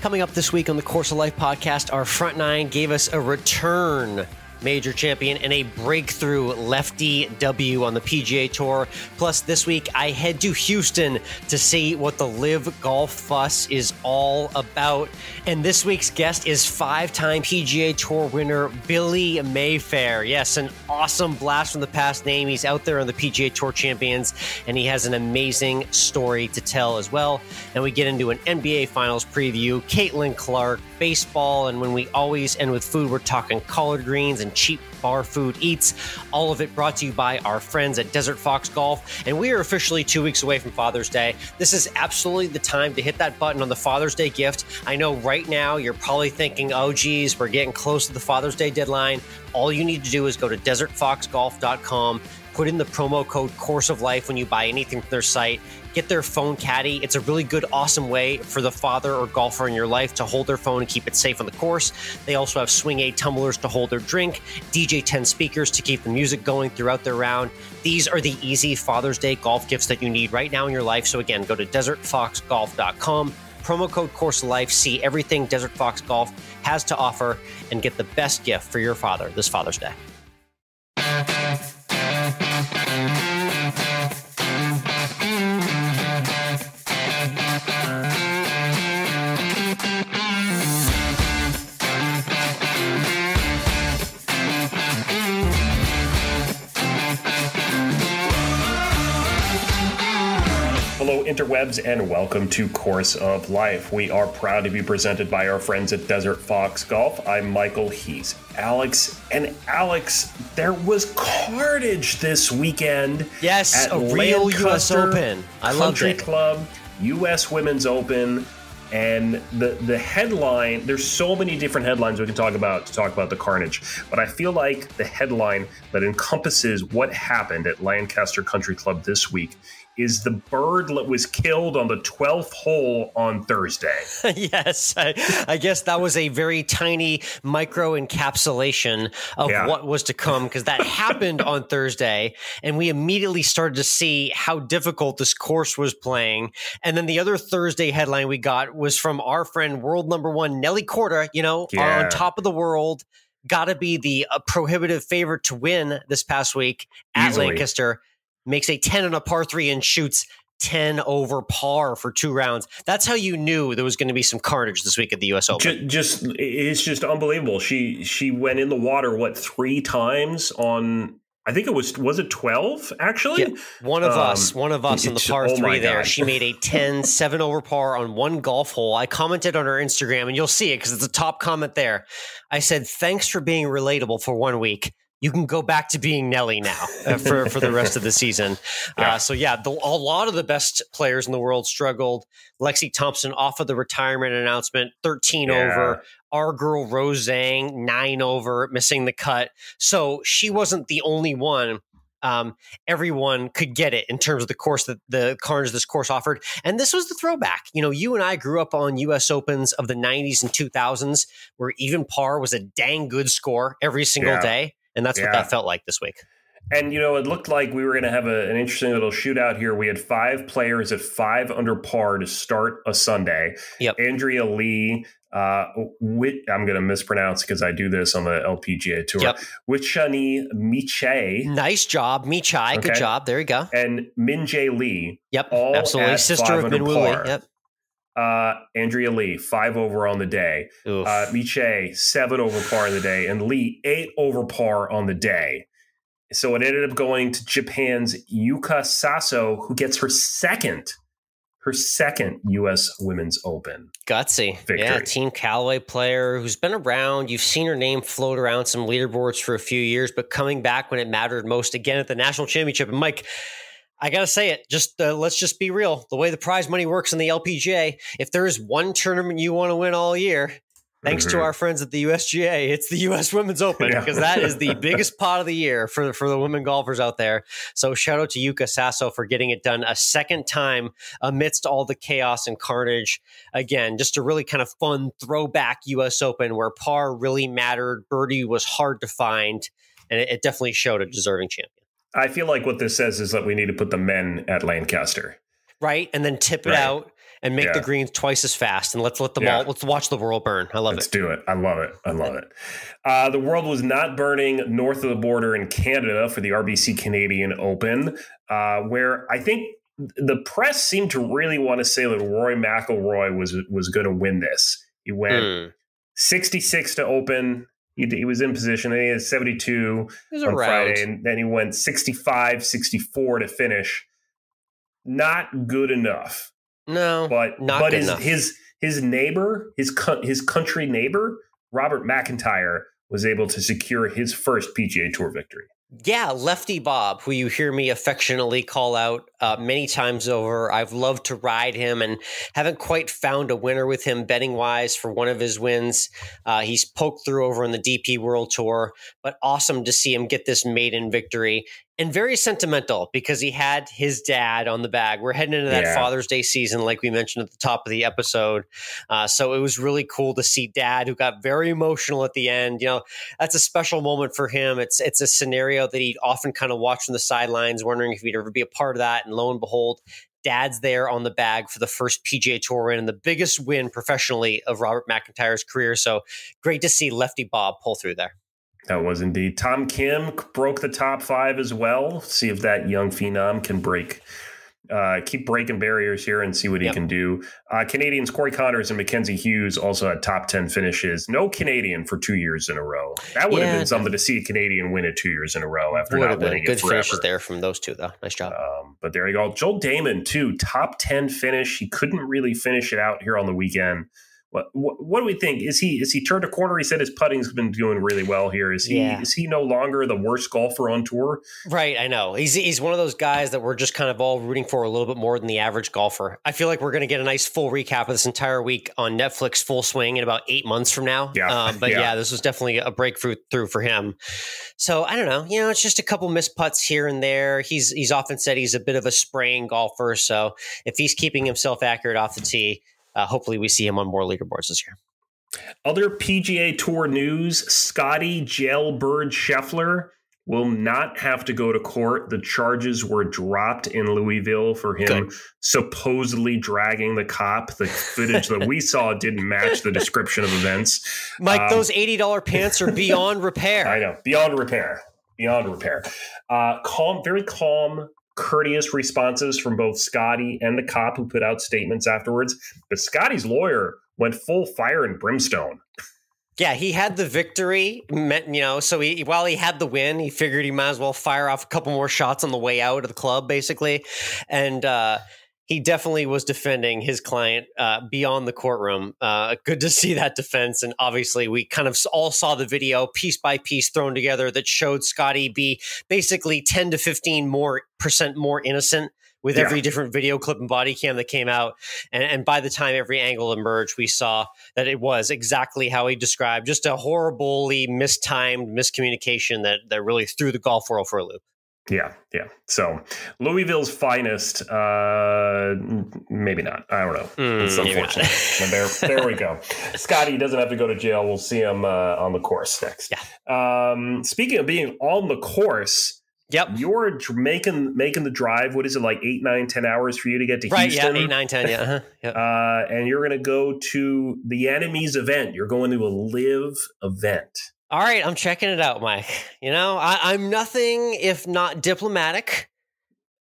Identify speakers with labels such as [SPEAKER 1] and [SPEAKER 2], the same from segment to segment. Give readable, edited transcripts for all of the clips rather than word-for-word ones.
[SPEAKER 1] Coming up this week on the Course of Life podcast, our front nine gave us a return major champion and a breakthrough lefty W on the PGA Tour. Plus, this week, I head to Houston to see what the LIV golf fuss is all about. And this week's guest is five-time PGA Tour winner Billy Mayfair. Yes, an awesome blast from the past name. He's out there on the PGA Tour Champions, and he has an amazing story to tell as well. And we get into an NBA Finals preview, Caitlin Clark, baseball, and when we always end with food, we're talking collard greens and cheap bar food eats. All of it brought to you by our friends at Desert Fox Golf. And we are officially 2 weeks away from Father's Day. This is absolutely the time to hit that button on the Father's Day gift. I know right now you're probably thinking, oh geez, we're getting close to the Father's Day deadline. All you need to do is go to desertfoxgolf.com, put in the promo code Course of Life when you buy anything from their site. Get their phone caddy. It's a really good, awesome way for the father or golfer in your life to hold their phone and keep it safe on the course. They also have Swing 8 tumblers to hold their drink, DJ 10 speakers to keep the music going throughout their round. These are the easy Father's Day golf gifts that you need right now in your life. So again, go to desertfoxgolf.com, promo code Course of Life, see everything Desert Fox Golf has to offer, and get the best gift for your father this Father's Day.
[SPEAKER 2] Hello, interwebs, and welcome to Course of Life. We are proud to be presented by our friends at Desert Fox Golf. I'm Michael, he's Alex. And Alex, there was carnage this weekend.
[SPEAKER 1] Yes,
[SPEAKER 2] at
[SPEAKER 1] a real U.S. Open. I loved
[SPEAKER 2] Country
[SPEAKER 1] it.
[SPEAKER 2] Club, U.S. Women's Open. And the headline, there's so many different headlines we can talk about the carnage. But I feel like the headline that encompasses what happened at Lancaster Country Club this week is the bird that was killed on the 12th hole on Thursday.
[SPEAKER 1] Yes, I guess that was a very tiny micro encapsulation of what was to come, because that happened on Thursday, and we immediately started to see how difficult this course was playing. And then the other Thursday headline we got was from our friend world number one, Nelly Korda, on top of the world, got to be the prohibitive favorite to win this past week at
[SPEAKER 2] Easily.
[SPEAKER 1] Lancaster. Makes a 10 on a par 3 and shoots 10 over par for 2 rounds. That's how you knew there was going to be some carnage this week at the U.S. Open.
[SPEAKER 2] It's just unbelievable. She went in the water, 3 times on, I think it was it 12 actually? Yeah,
[SPEAKER 1] one of us on the par 3 there. She made a 10, 7 over par on one golf hole. I commented on her Instagram, and you'll see it because it's a top comment there. I said, thanks for being relatable for 1 week. You can go back to being Nelly now for the rest of the season.
[SPEAKER 2] Yeah.
[SPEAKER 1] A lot of the best players in the world struggled. Lexi Thompson off of the retirement announcement, 13 over. Our girl Rose Zhang, 9 over, missing the cut. So she wasn't the only one. Everyone could get it in terms of the course that the carnage this course offered. And this was the throwback. You and I grew up on U.S. Opens of the 90s and 2000s, where even par was a dang good score every single day. And that's what that felt like this week.
[SPEAKER 2] And, it looked like we were going to have an interesting little shootout here. We had 5 players at 5 under par to start a Sunday.
[SPEAKER 1] Yep.
[SPEAKER 2] Andrea Lee, I'm going to mispronounce because I do this on the LPGA Tour. Yep. Wichani Miche.
[SPEAKER 1] Nice job. Michai. Okay. Good job. There you go.
[SPEAKER 2] And Min Jae Lee.
[SPEAKER 1] Yep.
[SPEAKER 2] All
[SPEAKER 1] absolutely. Sister of Min Woo Lee. Yep.
[SPEAKER 2] Andrea Lee, 5 over on the day. Miche, 7 over par on the day. And Lee, 8 over par on the day. So it ended up going to Japan's Yuka Saso, who gets her second U.S. Women's Open.
[SPEAKER 1] Gutsy.
[SPEAKER 2] Victory.
[SPEAKER 1] Yeah, Team Callaway player who's been around. You've seen her name float around some leaderboards for a few years, but coming back when it mattered most again at the National Championship. And Mike, I got to say it, let's just be real. The way the prize money works in the LPGA, if there is one tournament you want to win all year, thanks to our friends at the USGA, it's the U.S. Women's Open, because that is the biggest pot of the year for the women golfers out there. So shout out to Yuka Saso for getting it done a second time amidst all the chaos and carnage. Again, just a really kind of fun throwback U.S. Open where par really mattered. Birdie was hard to find, and it definitely showed a deserving champion.
[SPEAKER 2] I feel like what this says is that we need to put the men at Lancaster.
[SPEAKER 1] Right, and then tip it out. and make the greens twice as fast, and let's let them all. Let's watch the world burn. I love it.
[SPEAKER 2] Let's do it. I love it. I love it. The world was not burning north of the border in Canada for the RBC Canadian Open, where I think the press seemed to really want to say that Rory McIlroy was going to win this. He went 66 to open. He was in position. And he had 72 on Friday, and then he went 65, 64 to finish. Not good enough.
[SPEAKER 1] No,
[SPEAKER 2] but
[SPEAKER 1] not good enough.
[SPEAKER 2] His neighbor, his country neighbor, Robert McIntyre, was able to secure his first PGA Tour victory.
[SPEAKER 1] Yeah, Lefty Bob, who you hear me affectionately call out many times over. I've loved to ride him and haven't quite found a winner with him betting-wise for one of his wins. He's poked through over in the DP World Tour, but awesome to see him get this maiden victory. And very sentimental because he had his dad on the bag. We're heading into that Father's Day season, like we mentioned at the top of the episode. So it was really cool to see Dad, who got very emotional at the end. You know, that's a special moment for him. It's a scenario that he'd often kind of watch from the sidelines, wondering if he'd ever be a part of that. And lo and behold, Dad's there on the bag for the first PGA Tour win and the biggest win professionally of Robert McIntyre's career. So great to see Lefty Bob pull through there.
[SPEAKER 2] That was indeed. Tom Kim broke the top 5 as well. See if that young phenom can keep breaking barriers here and see what he can do. Canadians Corey Connors and Mackenzie Hughes also had top 10 finishes. No Canadian for 2 years in a row. That would have been something to see a Canadian win it 2 years in a row after not winning it forever.
[SPEAKER 1] Good finishes there from those two, though. Nice job.
[SPEAKER 2] But there you go. Joel Damon, too. Top 10 finish. He couldn't really finish it out here on the weekend. What do we think? Is he turned a corner? He said his putting's been doing really well here. Is he no longer the worst golfer on tour?
[SPEAKER 1] Right, I know. He's one of those guys that we're just kind of all rooting for a little bit more than the average golfer. I feel like we're going to get a nice full recap of this entire week on Netflix Full Swing in about 8 months from now. This was definitely a breakthrough for him. So I don't know. You know, it's just a couple missed putts here and there. He's often said he's a bit of a spraying golfer. So if he's keeping himself accurate off the tee, hopefully we see him on more leaderboards this year.
[SPEAKER 2] Other PGA Tour news, Scottie Jailbird Scheffler will not have to go to court. The charges were dropped in Louisville for him supposedly dragging the cop. The footage that we saw didn't match the description of events.
[SPEAKER 1] Mike, those $80 pants are beyond repair.
[SPEAKER 2] I know, beyond repair. Calm, very calm, courteous responses from both Scottie and the cop, who put out statements afterwards. But Scottie's lawyer went full fire and brimstone.
[SPEAKER 1] Yeah, he had the victory, so while he had the win, he figured he might as well fire off a couple more shots on the way out of the club, basically. And he definitely was defending his client beyond the courtroom. Good to see that defense. And obviously, we kind of all saw the video piece by piece thrown together that showed Scottie be basically 10 to 15% more innocent with every different video clip and body cam that came out. And by the time every angle emerged, we saw that it was exactly how he described, just a horribly mistimed miscommunication that really threw the golf world for a loop.
[SPEAKER 2] Yeah. So Louisville's finest, maybe not. I don't know. It's unfortunate. There we go. Scottie doesn't have to go to jail. We'll see him on the course next.
[SPEAKER 1] Yeah.
[SPEAKER 2] Speaking of being on the course, you're making the drive. What is it, like 8, 9, 10 hours for you to get to Houston?
[SPEAKER 1] Yeah, 8, 9, 10, yeah. Yep.
[SPEAKER 2] And you're going to go to the enemy's event. You're going to a LIV event.
[SPEAKER 1] All right, I'm checking it out, Mike. You know, I'm nothing if not diplomatic.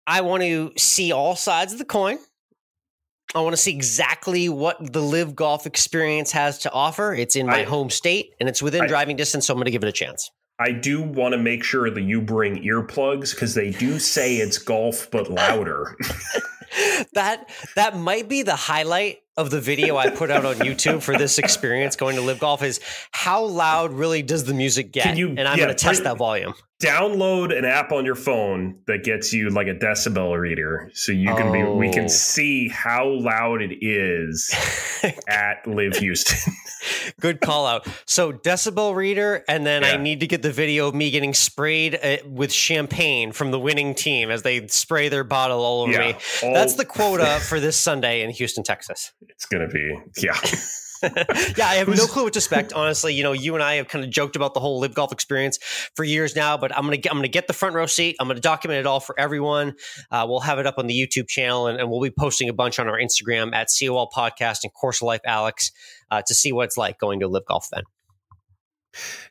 [SPEAKER 1] I want to see all sides of the coin. I want to see exactly what the LIV golf experience has to offer. It's in my home state, and it's within driving distance, so I'm going to give it a chance.
[SPEAKER 2] I do want to make sure that you bring earplugs, because they do say it's golf, but louder.
[SPEAKER 1] That might be the highlight of the video I put out on YouTube for this experience going to LIV Golf, is how loud really does the music get? And I'm going to test that volume.
[SPEAKER 2] Download an app on your phone that gets you like a decibel reader, so you can we can see how loud it is at LIV Houston.
[SPEAKER 1] Good call out. So decibel reader, and then I need to get the video of me getting sprayed with champagne from the winning team as they spray their bottle all over me. That's the quota for this Sunday in Houston, Texas.
[SPEAKER 2] It's going to be,
[SPEAKER 1] Yeah, I have no clue what to expect. Honestly, you and I have kind of joked about the whole LIV golf experience for years now, but I'm gonna get the front row seat. I'm gonna document it all for everyone. We'll have it up on the YouTube channel, and we'll be posting a bunch on our Instagram at COL Podcast and Course of Life Alex to see what it's like going to a LIV golf event.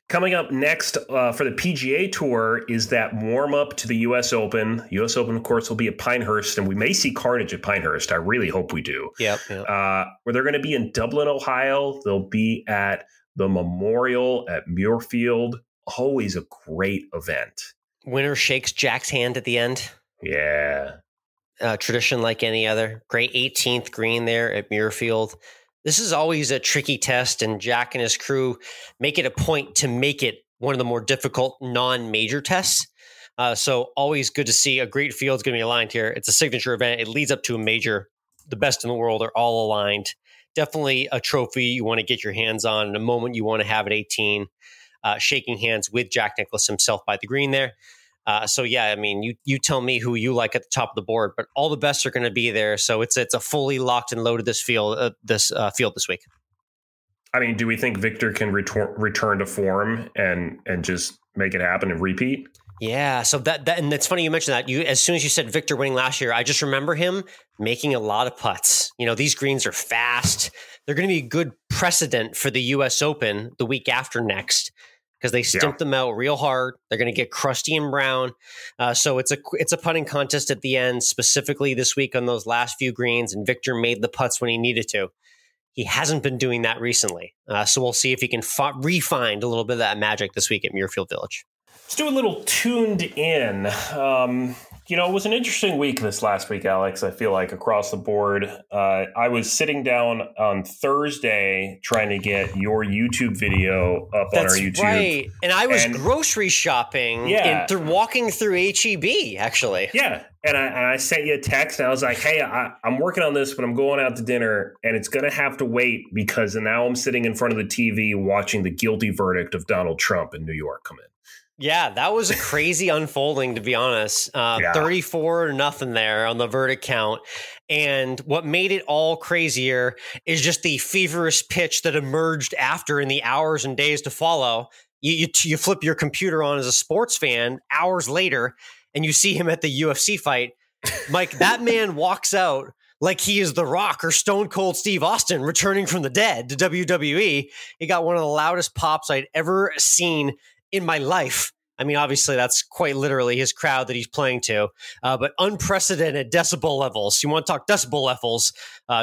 [SPEAKER 2] Coming up next for the PGA Tour is that warm-up to the U.S. Open. U.S. Open, of course, will be at Pinehurst, and we may see carnage at Pinehurst. I really hope we do.
[SPEAKER 1] Yep.
[SPEAKER 2] Where they're going to be in Dublin, Ohio. They'll be at the Memorial at Muirfield. Always a great event.
[SPEAKER 1] Winner shakes Jack's hand at the end.
[SPEAKER 2] Yeah.
[SPEAKER 1] Tradition like any other. Great 18th green there at Muirfield. This is always a tricky test, and Jack and his crew make it a point to make it one of the more difficult non-major tests. So always good to see a great field's going to be aligned here. It's a signature event. It leads up to a major. The best in the world are all aligned. Definitely a trophy you want to get your hands on, and a moment you want to have at 18, shaking hands with Jack Nicklaus himself by the green there. So yeah, I mean, you tell me who you like at the top of the board, but all the best are going to be there. So it's a fully locked and loaded field this week.
[SPEAKER 2] I mean, do we think Viktor can return to form and just make it happen and repeat?
[SPEAKER 1] Yeah. So that and it's funny you mentioned that. As soon as you said Viktor winning last year, I just remember him making a lot of putts. These greens are fast. They're going to be a good precedent for the U.S. Open the week after next, because they stimp them out real hard. They're going to get crusty and brown. So it's a putting contest at the end, specifically this week on those last few greens. And Viktor made the putts when he needed to. He hasn't been doing that recently. So we'll see if he can re-find a little bit of that magic this week at Muirfield Village.
[SPEAKER 2] Let's do a little tuned in. It was an interesting week this last week, Alex, I feel like, across the board. I was sitting down on Thursday trying to get your YouTube video up on our YouTube. That's
[SPEAKER 1] right. And I was grocery shopping walking through HEB, actually.
[SPEAKER 2] Yeah. And I sent you a text, and I was like, hey, I'm working on this, but I'm going out to dinner, and it's going to have to wait because now I'm sitting in front of the TV watching the guilty verdict of Donald Trump in New York come in.
[SPEAKER 1] Yeah, that was a crazy unfolding, to be honest. 34-0 there on the verdict count. And what made it all crazier is just the feverish pitch that emerged after in the hours and days to follow. You flip your computer on as a sports fan hours later, and you see him at the UFC fight. Mike, that man walks out like he is The Rock or Stone Cold Steve Austin returning from the dead to WWE. He got one of the loudest pops I'd ever seen in my life. I mean, obviously, that's quite literally his crowd that he's playing to, but unprecedented decibel levels. You want to talk decibel levels?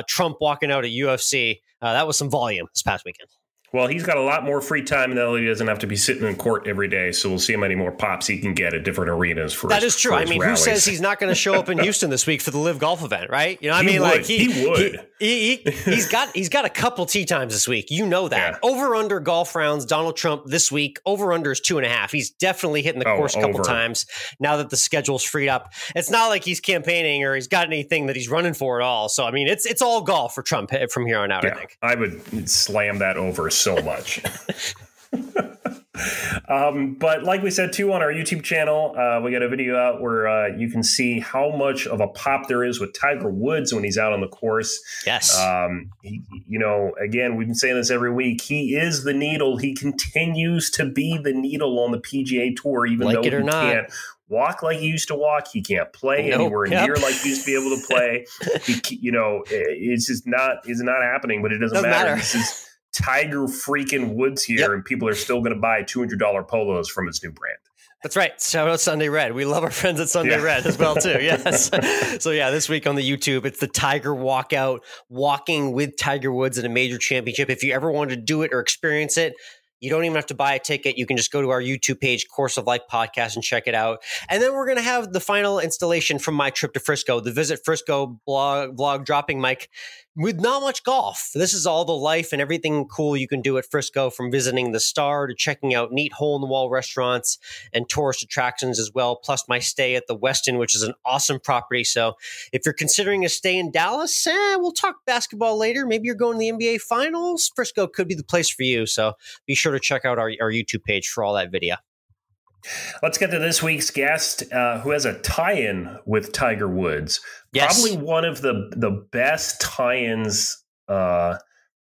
[SPEAKER 1] Trump walking out at UFC. That was some volume this past weekend.
[SPEAKER 2] Well, he's got a lot more free time now that he doesn't have to be sitting in court every day. So we'll see how many more pops he can get at different arenas for
[SPEAKER 1] that
[SPEAKER 2] his,
[SPEAKER 1] is true. I mean,
[SPEAKER 2] rallies.
[SPEAKER 1] Who says he's not going to show up in Houston this week for the LIV golf event, right? You know what I mean?
[SPEAKER 2] Would.
[SPEAKER 1] Like
[SPEAKER 2] he would.
[SPEAKER 1] He's got a couple tee times this week. You know that. Yeah. Over under golf rounds, Donald Trump this week, over under is 2.5. He's definitely hitting the course a couple times now that the schedule's freed up. It's not like he's campaigning or he's got anything that he's running for at all. So I mean, it's all golf for Trump from here on out.
[SPEAKER 2] Yeah,
[SPEAKER 1] I think
[SPEAKER 2] I would slam that over so much. But like we said, too, on our YouTube channel, we got a video out where you can see how much of a pop there is with Tiger Woods when he's out on the course.
[SPEAKER 1] Yes.
[SPEAKER 2] Again, we've been saying this every week. He is the needle. He continues to be the needle on the PGA Tour, even though he can't walk like he used to walk. He can't play anywhere near like he used to be able to play. It's just not happening, but it doesn't matter. This is Tiger freaking Woods here, and people are still going to buy $200 polos from his new brand.
[SPEAKER 1] That's right. Shout out Sunday Red. We love our friends at Sunday Red as well, too. Yes. So, this week on the YouTube, it's the Tiger walkout, walking with Tiger Woods at a major championship. If you ever wanted to do it or experience it, you don't even have to buy a ticket. You can just go to our YouTube page, Course of Life Podcast, and check it out. And then we're going to have the final installation from my trip to Frisco, the Visit Frisco blog dropping, Mike, with not much golf. This is all the life and everything cool you can do at Frisco, from visiting the Star to checking out neat hole-in-the-wall restaurants and tourist attractions as well, plus my stay at the Westin, which is an awesome property. So if you're considering a stay in Dallas, we'll talk basketball later. Maybe you're going to the NBA Finals. Frisco could be the place for you. So be sure to check out our YouTube page for all that video.
[SPEAKER 2] Let's get to this week's guest, who has a tie-in with Tiger Woods.
[SPEAKER 1] Yes.
[SPEAKER 2] Probably one of the best tie-ins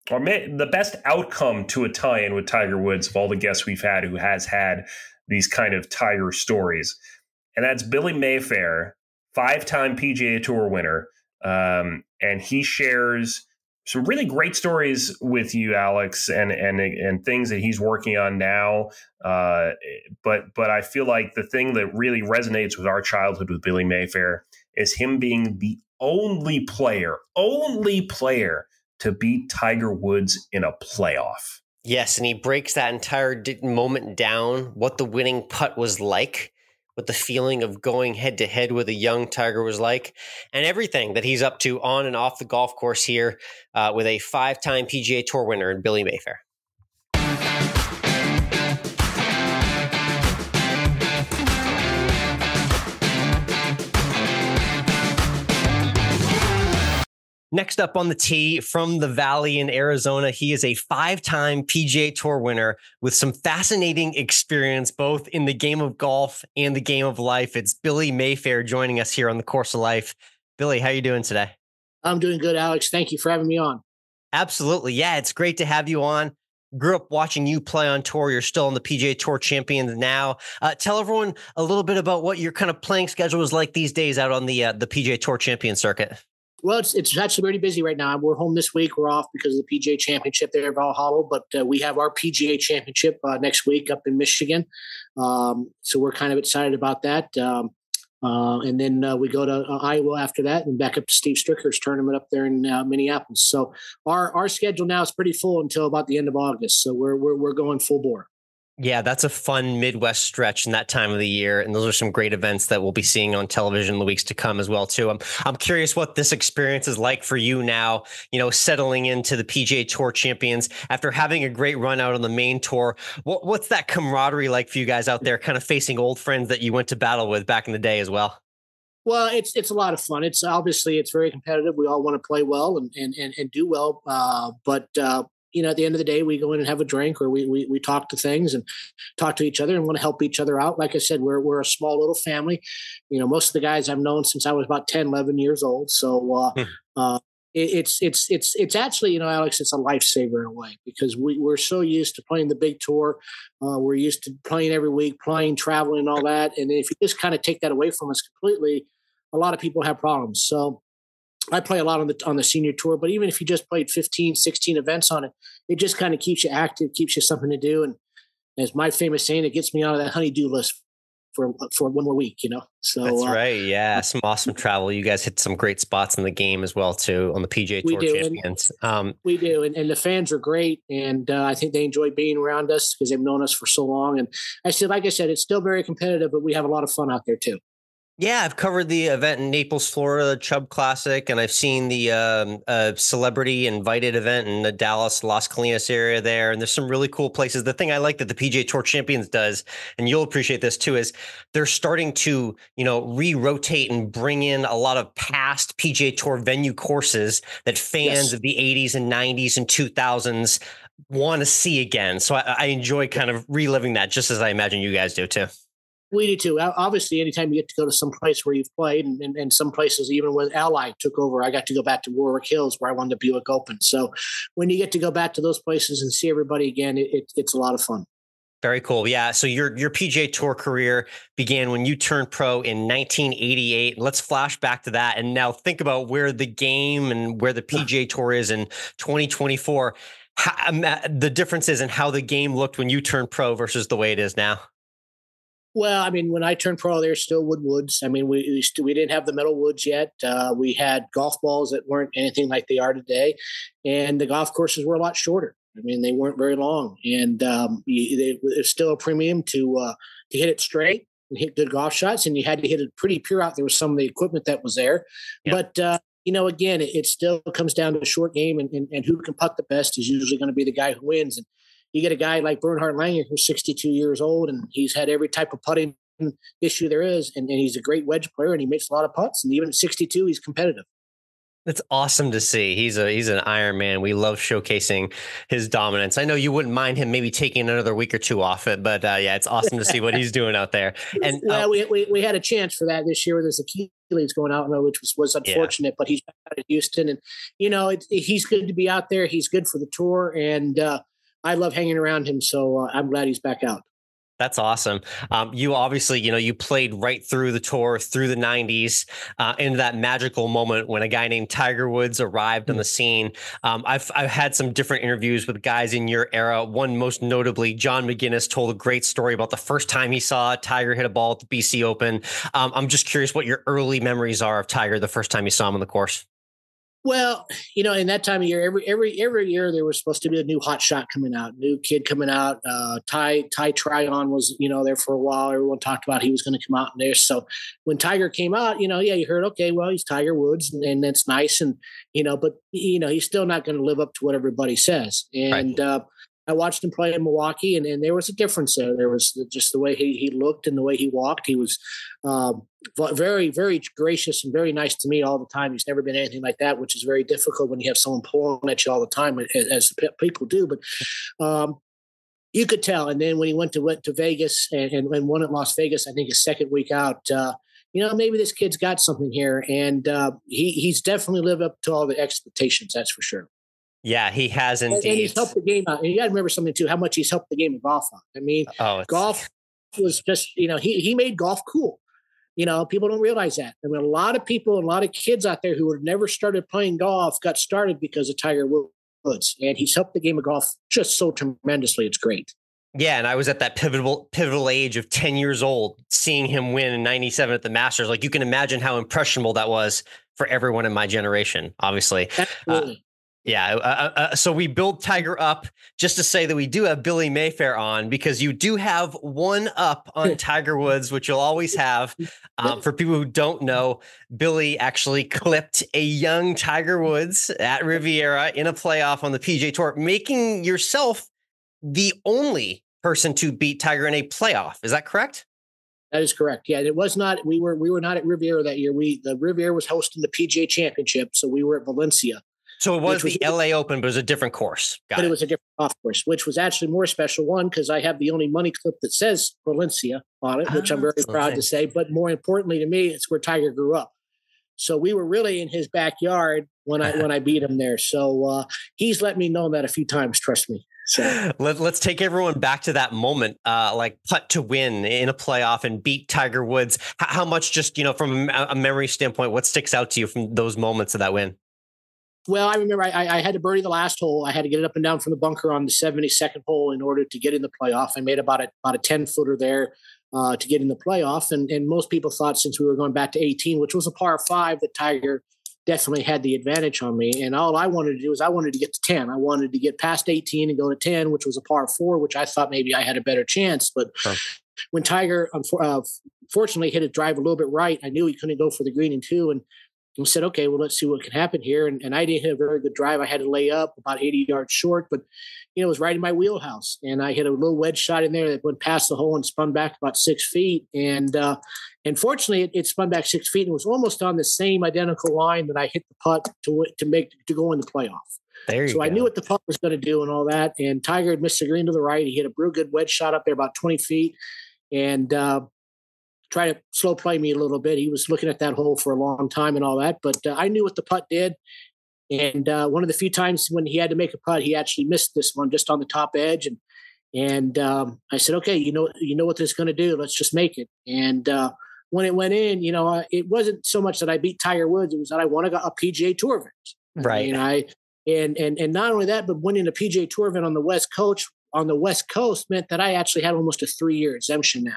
[SPEAKER 2] the best outcome to a tie-in with Tiger Woods of all the guests we've had who has had these kind of Tiger stories. And that's Billy Mayfair, 5-time PGA Tour winner. And he shares some really great stories with you, Alex, and things that he's working on now. But I feel like the thing that really resonates with our childhood with Billy Mayfair is him being the only player to beat Tiger Woods in a playoff.
[SPEAKER 1] Yes, and he breaks that entire moment down, what the winning putt was like, what the feeling of going head-to-head with a young Tiger was like, and everything that he's up to on and off the golf course here with a 5-time PGA Tour winner in Billy Mayfair. Next up on the tee from the Valley in Arizona, he is a 5-time PGA Tour winner with some fascinating experience both in the game of golf and the game of life. It's Billy Mayfair joining us here on the Course of Life. Billy, how are you doing today?
[SPEAKER 3] I'm doing good, Alex. Thank you for having me on.
[SPEAKER 1] Absolutely. Yeah, it's great to have you on. Grew up watching you play on tour. You're still on the PGA Tour Champions now. Tell everyone a little bit about what your kind of playing schedule is like these days out on the PGA Tour Champion circuit.
[SPEAKER 3] Well, it's actually pretty busy right now. We're home this week. We're off because of the PGA Championship there at Valhalla, but we have our PGA Championship next week up in Michigan. So we're kind of excited about that. And then we go to Iowa after that and back up to Steve Stricker's tournament up there in Minneapolis. So our schedule now is pretty full until about the end of August. So we're going full bore.
[SPEAKER 1] Yeah, that's a fun Midwest stretch in that time of the year. And those are some great events that we'll be seeing on television in the weeks to come as well, too. I'm curious what this experience is like for you now, settling into the PGA Tour Champions after having a great run out on the main tour. What's that camaraderie like for you guys out there, kind of facing old friends that you went to battle with back in the day as well?
[SPEAKER 3] Well, it's a lot of fun. It's very competitive. We all want to play well and do well. But at the end of the day, we go in and have a drink, or we talk to things and talk to each other and want to help each other out. Like I said, we're a small little family. Most of the guys I've known since I was about 10, 11 years old. So it's actually, Alex, it's a lifesaver in a way, because we're so used to playing the big tour. We're used to playing every week, traveling and all that. And if you just kind of take that away from us completely, a lot of people have problems. So I play a lot on the senior tour, but even if you just played 15, 16 events on it, it just kind of keeps you active, keeps you something to do. And as my famous saying, it gets me out of that honey-do list for one more week, So
[SPEAKER 1] that's right. Yeah. Some awesome travel. You guys hit some great spots in the game as well, too, on the PGA Tour Champions.
[SPEAKER 3] We do. And the fans are great. And I think they enjoy being around us because they've known us for so long. And like I said, it's still very competitive, but we have a lot of fun out there too.
[SPEAKER 1] Yeah, I've covered the event in Naples, Florida, the Chubb Classic, and I've seen the celebrity invited event in the Dallas, Las Colinas area there. And there's some really cool places. The thing I like that the PGA Tour Champions does, and you'll appreciate this too, is they're starting to, re-rotate and bring in a lot of past PGA Tour venue courses that fans of the 80s and 90s and 2000s want to see again. So I enjoy kind of reliving that, just as I imagine you guys do too.
[SPEAKER 3] We do too. Obviously, anytime you get to go to some place where you've played, and some places, even when Ally took over, I got to go back to Warwick Hills where I won the Buick Open. So when you get to go back to those places and see everybody again, it's a lot of fun.
[SPEAKER 1] Very cool. Yeah. So your PGA Tour career began when you turned pro in 1988. Let's flash back to that. And now think about where the game and where the PGA Tour is in 2024. The differences in how the game looked when you turned pro versus the way it is now.
[SPEAKER 3] Well, I mean, when I turned pro, there's still woods. I mean, we didn't have the metal woods yet. We had golf balls that weren't anything like they are today, and the golf courses were a lot shorter. I mean, they weren't very long, and it's still a premium to hit it straight and hit good golf shots, and you had to hit it pretty pure out there with some of the equipment that was there. Yeah. But again, it still comes down to a short game, and who can putt the best is usually going to be the guy who wins. And you get a guy like Bernhard Langer, who's 62 years old, and he's had every type of putting issue there is, and he's a great wedge player, and he makes a lot of putts. And even at 62, he's competitive.
[SPEAKER 1] It's awesome to see. He's an Iron Man. We love showcasing his dominance. I know you wouldn't mind him maybe taking another week or two off it, but yeah, it's awesome to see what he's doing out there. And
[SPEAKER 3] well, we had a chance for that this year with his Achilles going out, which was unfortunate. But he's back out at Houston, and he's good to be out there. He's good for the tour, and I love hanging around him. So I'm glad he's back out.
[SPEAKER 1] That's awesome. You obviously, you played right through the tour, through the 90s, into that magical moment when a guy named Tiger Woods arrived on the scene. I've had some different interviews with guys in your era. One most notably, John McGuinness told a great story about the first time he saw Tiger hit a ball at the BC Open. I'm just curious what your early memories are of Tiger the first time you saw him on the course.
[SPEAKER 3] Well, in that time of year, every year there was supposed to be a new hot shot coming out, new kid coming out. Ty Tryon was, there for a while. Everyone talked about he was going to come out in there. So when Tiger came out, you heard, okay, well, he's Tiger Woods, and that's nice. And, but, he's still not going to live up to what everybody says. And I watched him play in Milwaukee, and there was a difference there. There was just the way he looked and the way he walked. He was very, very gracious and very nice to me all the time. He's never been anything like that, which is very difficult when you have someone pulling at you all the time, as people do. But you could tell. And then when he went to Vegas and won at Las Vegas, I think his second week out, maybe this kid's got something here. And he's definitely lived up to all the expectations, that's for sure.
[SPEAKER 1] Yeah, he has indeed.
[SPEAKER 3] And he's helped the game out. And you got to remember something, too, how much he's helped the game of golf out. I mean, golf was just, he made golf cool. People don't realize that. I mean, a lot of people, a lot of kids out there who had never started playing golf got started because of Tiger Woods. And he's helped the game of golf just so tremendously. It's great.
[SPEAKER 1] Yeah, and I was at that pivotal age of 10 years old, seeing him win in 97 at the Masters. Like, you can imagine how impressionable that was for everyone in my generation, obviously.
[SPEAKER 3] Absolutely.
[SPEAKER 1] So we build Tiger up just to say that we do have Billy Mayfair on, because you do have one up on Tiger Woods, which you'll always have. For people who don't know, Billy actually clipped a young Tiger Woods at Riviera in a playoff on the PGA Tour, making yourself the only person to beat Tiger in a playoff. Is that correct?
[SPEAKER 3] That is correct. Yeah, it was not. We were not at Riviera that year. The Riviera was hosting the PGA Championship, so we were at Valencia.
[SPEAKER 1] So it was the LA Open, but it was a different course.
[SPEAKER 3] It was a different golf course, which was actually more special. One, because I have the only money clip that says Valencia on it, which I'm very proud to say. But more importantly to me, it's where Tiger grew up. So we were really in his backyard when I beat him there. So he's let me know that a few times. Trust me. So
[SPEAKER 1] let's take everyone back to that moment, like putt to win in a playoff and beat Tiger Woods. How much, just from a memory standpoint, what sticks out to you from those moments of that win?
[SPEAKER 3] Well, I remember I had to birdie the last hole. I had to get it up and down from the bunker on the 72nd hole in order to get in the playoff. I made about a 10-footer there to get in the playoff. And most people thought, since we were going back to 18, which was a par 5, that Tiger definitely had the advantage on me. And all I wanted to do is I wanted to get to 10. I wanted to get past 18 and go to 10, which was a par 4, which I thought maybe I had a better chance. But when Tiger, fortunately, hit his drive a little bit right, I knew he couldn't go for the green in 2. And we said, okay, well, let's see what can happen here. And I didn't hit a very good drive. I had to lay up about 80 yards short, but it was right in my wheelhouse. And I hit a little wedge shot in there that went past the hole and spun back about 6 feet. And fortunately, it spun back 6 feet and was almost on the same identical line that I hit the putt to go in the playoff. So I knew what the putt was going to do and all that. And Tiger had missed the green to the right. He hit a real good wedge shot up there about 20 feet. And try to slow play me a little bit. He was looking at that hole for a long time and all that, but I knew what the putt did. And one of the few times when he had to make a putt, he actually missed this one just on the top edge. And I said, okay, you know what this is going to do. Let's just make it. And when it went in, it wasn't so much that I beat Tiger Woods. It was that I won a PGA Tour event.
[SPEAKER 1] Right.
[SPEAKER 3] And not only that, but winning a PGA Tour event on the West Coast meant that I actually had almost a 3-year exemption now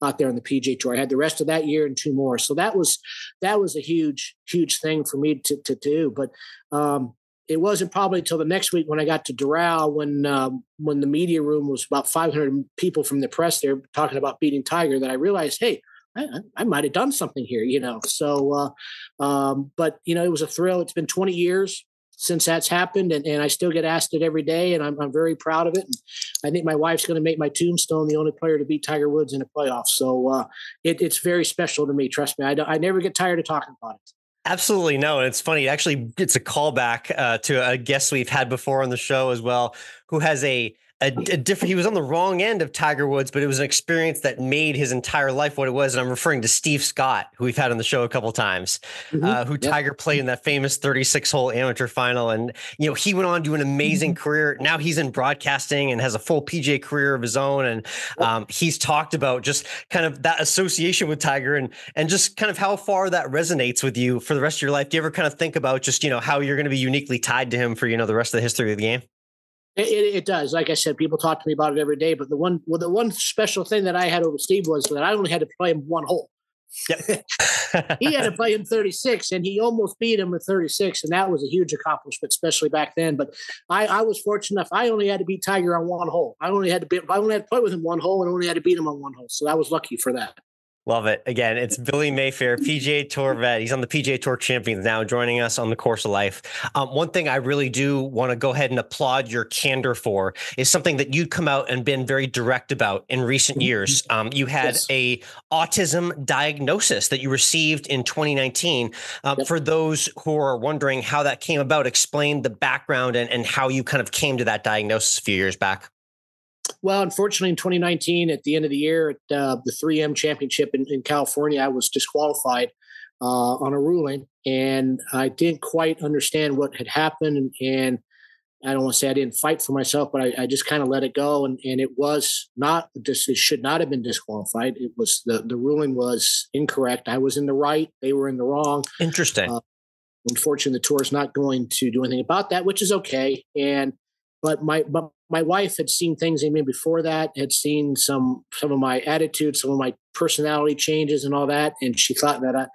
[SPEAKER 3] out there on the PGA Tour. I had the rest of that year and 2 more. So that was a huge, huge thing for me to do. But it wasn't probably until the next week when I got to Doral, when the media room was about 500 people from the press there talking about beating Tiger, that I realized, hey, I might have done something here, So, but it was a thrill. It's been 20 years since that's happened, and I still get asked it every day, and I'm very proud of it. And I think my wife's going to make my tombstone the only player to beat Tiger Woods in a playoff. So it's very special to me. Trust me. I never get tired of talking about it.
[SPEAKER 1] Absolutely no. And it's funny. Actually, it's a callback to a guest we've had before on the show as well, who has a different, he was on the wrong end of Tiger Woods, but it was an experience that made his entire life what it was. And I'm referring to Steve Scott, who we've had on the show a couple of times, who Tiger played in that famous 36-hole amateur final. And, he went on to an amazing career. Now he's in broadcasting and has a full PGA career of his own. And he's talked about just kind of that association with Tiger and just kind of how far that resonates with you for the rest of your life. Do you ever kind of think about just, how you're going to be uniquely tied to him for, the rest of the history of the game?
[SPEAKER 3] It does. Like I said, people talk to me about it every day. But the one special thing that I had over Steve was that I only had to play him one hole. Yep. He had to play him 36, and he almost beat him at 36, and that was a huge accomplishment, especially back then. But I was fortunate enough. I only had to beat Tiger on one hole. I only had to play with him one hole, and only had to beat him on one hole. So I was lucky for that.
[SPEAKER 1] Love it. Again, it's Billy Mayfair, PGA Tour vet. He's on the PGA Tour Champions now, joining us on the Course of Life. One thing I really do want to go ahead and applaud your candor for is something that you'd come out and been very direct about in recent years. You had a autism diagnosis that you received in 2019. For those who are wondering how that came about, explain the background and how you kind of came to that diagnosis a few years back.
[SPEAKER 3] Well, unfortunately, in 2019, at the end of the year, at the 3M championship in California, I was disqualified on a ruling, and I didn't quite understand what had happened. And I don't want to say I didn't fight for myself, but I just kind of let it go. And it was not, it should not have been disqualified. It was the ruling was incorrect. I was in the right. They were in the wrong.
[SPEAKER 1] Interesting.
[SPEAKER 3] Unfortunately, the tour is not going to do anything about that, which is okay. But my wife had seen things in me before that, had seen some of my attitudes, some of my personality changes and all that. And she thought that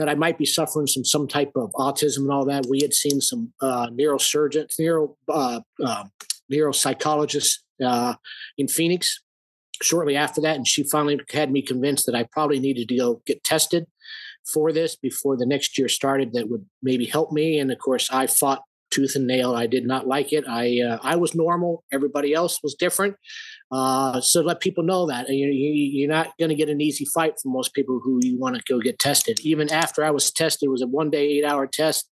[SPEAKER 3] I might be suffering some type of autism and all that. We had seen some neuropsychologists in Phoenix shortly after that. And she finally had me convinced that I probably needed to go get tested for this before the next year started. That would maybe help me. And of course, I fought tooth and nail. I did not like it. I was normal. Everybody else was different. So let people know that you're not going to get an easy fight from most people who you want to go get tested. Even after I was tested, it was a 1-day, 8-hour test.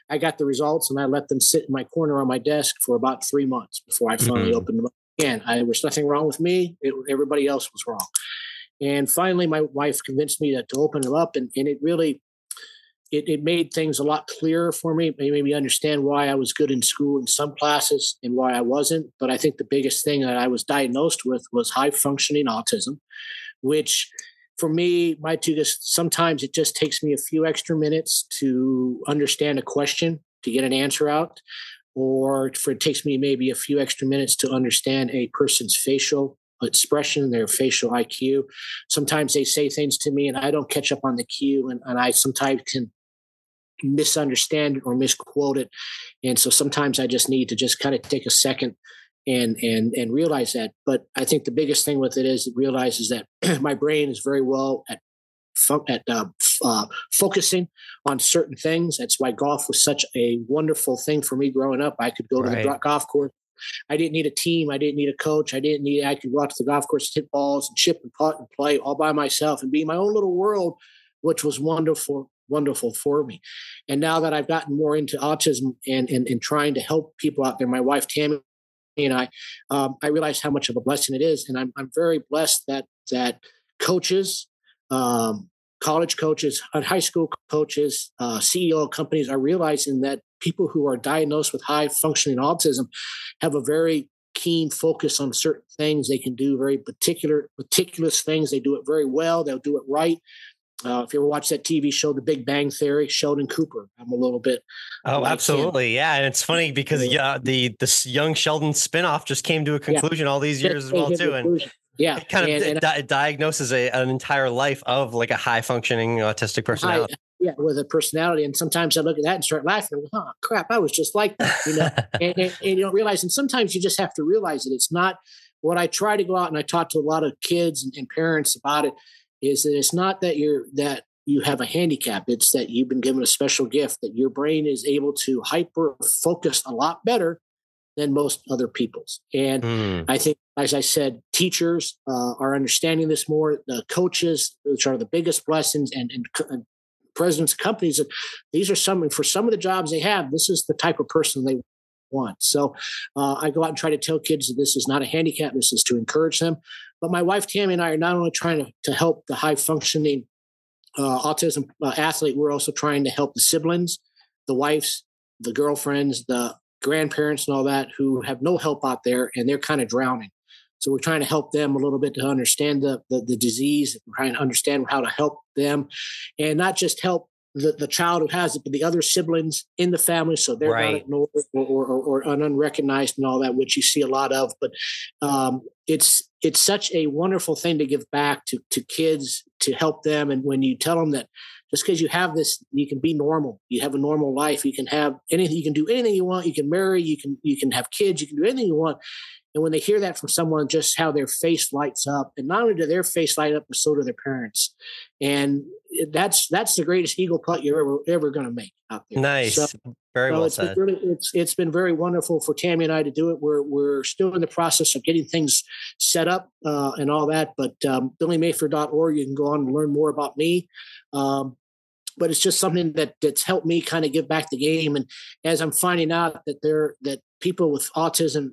[SPEAKER 3] I got the results and I let them sit in my corner on my desk for about 3 months before I finally opened them up again. There was nothing wrong with me. Everybody else was wrong. And finally, my wife convinced me to open them up, and it really It made things a lot clearer for me. It made me understand why I was good in school in some classes and why I wasn't. But I think the biggest thing that I was diagnosed with was high functioning autism, which for me, sometimes it just takes me a few extra minutes to understand a question, to get an answer out, or it takes me maybe a few extra minutes to understand a person's facial expression, their facial IQ. Sometimes they say things to me and I don't catch up on the cue, and I sometimes can misunderstand it or misquote it. And so sometimes I just need to just kind of take a second and realize that. But I think the biggest thing with it is it realizes that my brain is very well at focusing on certain things. That's why golf was such a wonderful thing for me growing up. I could go to the golf course. I didn't need a team. I didn't need a coach. I could go out to the golf course, hit balls and chip and putt and play all by myself and be in my own little world, which was wonderful for me. And now that I've gotten more into autism and trying to help people out there, my wife Tammy and I realize how much of a blessing it is. And I'm very blessed that coaches, college coaches, high school coaches, CEO of companies are realizing that people who are diagnosed with high functioning autism have a very keen focus on certain things. They can do very meticulous things. They do it very well. They'll do it right. If you ever watch that TV show, The Big Bang Theory, Sheldon Cooper, I'm a little bit.
[SPEAKER 1] Oh, absolutely. Yeah. And it's funny because this young Sheldon spinoff just came to a conclusion all these years as well, too. And it kind of diagnoses an entire life of like a high functioning autistic personality.
[SPEAKER 3] With a personality. And sometimes I look at that and start laughing. Oh, crap, I was just like that, and you don't realize. And sometimes you just have to realize it. It's not what I try to go out and I talk to a lot of kids and parents about it, is that it's not that you have a handicap. It's that you've been given a special gift, that your brain is able to hyper focus a lot better than most other people's. And I think, as I said, teachers are understanding this more. The coaches, which are the biggest blessings, and presidents of companies that these are for some of the jobs they have, this is the type of person they want. So I go out and try to tell kids that this is not a handicap. This is to encourage them. But my wife, Tammy, and I are not only trying to help the high functioning autism athlete, we're also trying to help the siblings, the wives, the girlfriends, the grandparents and all that who have no help out there and they're kind of drowning. So we're trying to help them a little bit to understand the disease. We're trying to understand how to help them and not just help the child who has it, but the other siblings in the family. So they're not ignored or unrecognized and all that, which you see a lot of. But it's such a wonderful thing to give back to kids, to help them. And when you tell them that just because you have this, you can be normal, you have a normal life, you can have anything, you can do anything you want, you can marry, you can have kids, you can do anything you want. And when they hear that from someone, just how their face lights up, and not only do their face light up, but so do their parents. And that's the greatest eagle putt you're ever going to make out there.
[SPEAKER 1] Nice. So, very well said.
[SPEAKER 3] It's been very wonderful for Tammy and I to do it. We're still in the process of getting things set up and all that. But BillyMayfair.org, you can go on and learn more about me. But it's just something that's helped me kind of give back the game. And as I'm finding out that people with autism,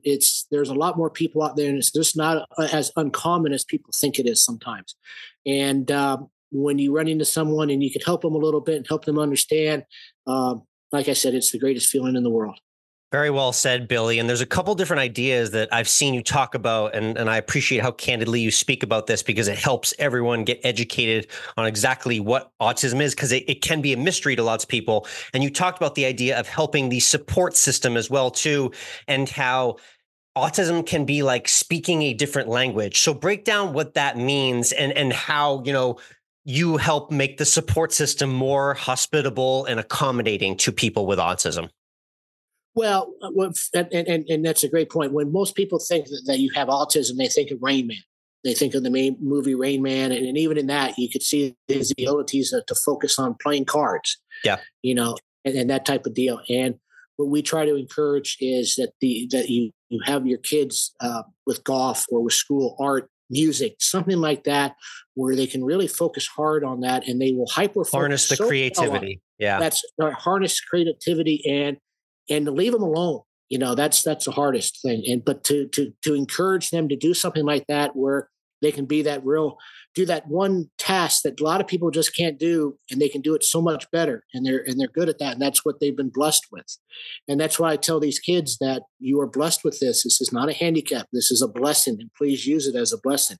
[SPEAKER 3] there's a lot more people out there, and it's just not as uncommon as people think it is sometimes. And when you run into someone and you can help them a little bit and help them understand, like I said, it's the greatest feeling in the world.
[SPEAKER 1] Very well said, Billy. And there's a couple different ideas that I've seen you talk about, and I appreciate how candidly you speak about this because it helps everyone get educated on exactly what autism is, because it can be a mystery to lots of people. And you talked about the idea of helping the support system as well, too, and how autism can be like speaking a different language. So break down what that means and how, you help make the support system more hospitable and accommodating to people with autism.
[SPEAKER 3] Well, and that's a great point. When most people think that you have autism, they think of Rain Man. They think of the main movie Rain Man. And even in that, you could see his abilities to focus on playing cards. Yeah. And that type of deal. And what we try to encourage is that you have your kids with golf or with school, art, music, something like that, where they can really focus hard on that and they will
[SPEAKER 1] harness the creativity. Yeah.
[SPEAKER 3] That's harness creativity and to leave them alone, that's the hardest thing. But to encourage them to do something like that, where they can do that one task that a lot of people just can't do, and they can do it so much better. And they're good at that. And that's what they've been blessed with. And that's why I tell these kids that you are blessed with this. This is not a handicap. This is a blessing, and please use it as a blessing.